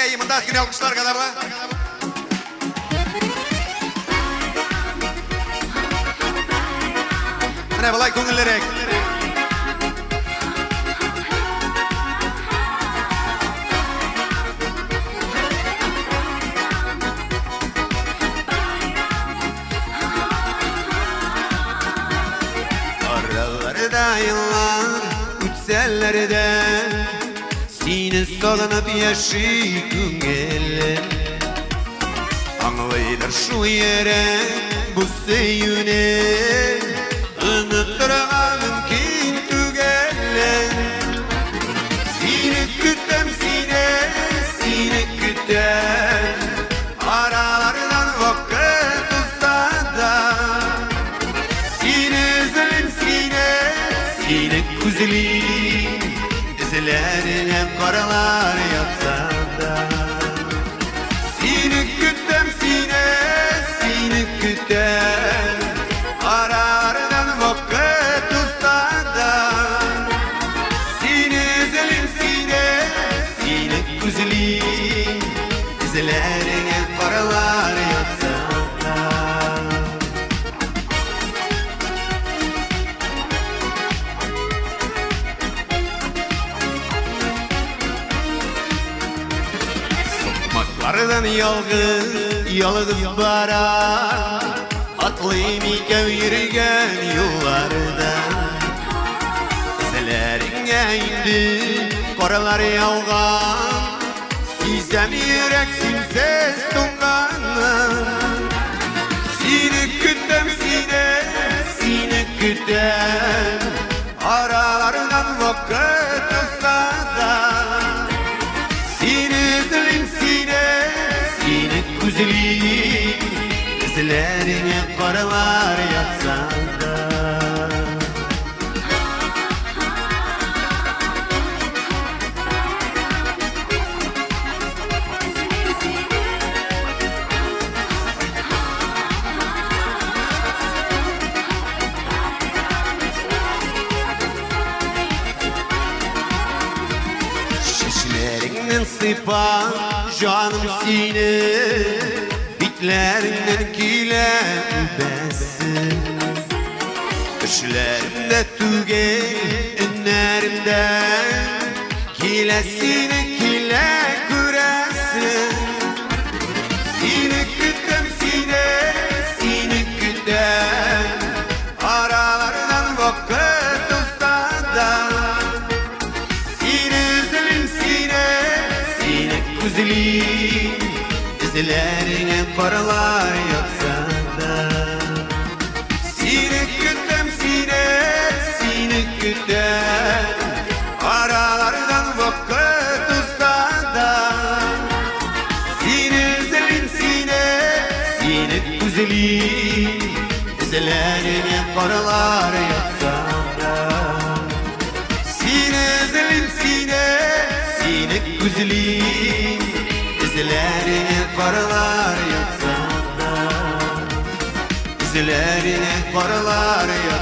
Ay mındas güne alkışlar kadar da. Ana balay ko'ngillarek. Aralarda yıllar uçsellerde seni salınıp yaşay ko'ngil. Anlaylar şu yere bu seyune unutturma mümkün tügeller. Seni kütem seni kütem aralardan vakit ustada. Seni üzülüm seni güzelim izlerine karalar yatsa da. Seni kütem seni kütem aralardan vakit ustada. Seni üzülüm seni güzelim izlerine karalar yatsa da. Sokmaklardan yalgız bara atlayım ikev yürüyen yollarda. Selerine indi koralar yağgan Sizem yürek simsiz tunganım. Seni kütem seni kütem aralardan vakit ustada. Seni üzülüm seni güzelim izlerine karalar yatsa da. Şişlerinden sıpa canım seni bitlerinden kilen besin. Düşlerimde tüge enlerimden kilesini kile küresin. Seni kütem seni kütem aralardan vakit ustada. Güzelim izlerine paralar yatsa da. Seni kütem seni kütem aralardan vakit ustada. Seni üzülüm seni güzelim izlerine paralar yatsa da. Seni üzülüm seni güzelim izlerine karalar yatsa da. İzlerine karalar yatsa da.